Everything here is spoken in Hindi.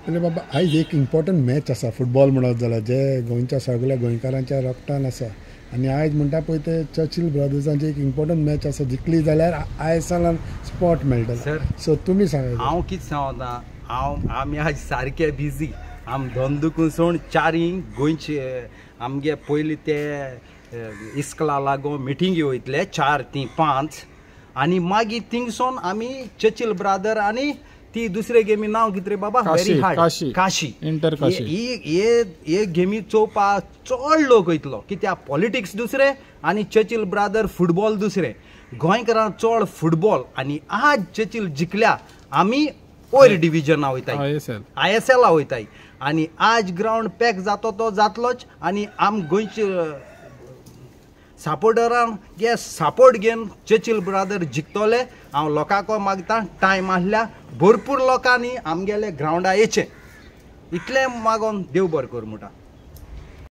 अरे बाबा आयज एक इम्पॉर्टंट मॅच आसा फुटबॉल म्हणत जाल्यार जे गोंयच्या सगळ्या गोंयकारांच्या रक्तान आसा आनी आयज म्हणटा पळय ते चर्चिल ब्रदर्सांची एक इम्पॉर्टंट मॅच आसा जिखली जाल्यार आयएसएलान स्पॉट मेळटलो सो तुमी सांगा हांव कितें सांगता आमी आज सारके बिजी आम धंदो सोड चारी गोंयचे आमगे पयलीं ते इस्कला लागून मिटिंगी वयतले 4 ते 5 आनी मागीर थिंगसोन आमी चर्चिल ब्रादर आनी ती दुसरे गेमी नांव कितें रे बाबा व्हेरी हार्ड काशी इंटर काशी हे गेमी चोवपाक चड लोक वयतलो कित्याक पॉलिटिक्स दुसरे आनी चर्चिल ब्रादर फुटबॉल दुसरे गोंयकारां चड फुटबॉल आनी आज चर्चिल जिखल्या आमी वयर डिविजनां वयताय ISL वयताय आनी आज ग्रावंड पॅक जातो तो जातलोच आनी आम गोंयचे सपोर्टरांक सपोर्ट घेवन चर्चिल ब्रादर जिखतले हांव लोकांक मागता टायम आसल्या भरपूर लोकांनी आमगेले ग्रावंडा येचे इतलें मागोन देव बरें कर म्हणटा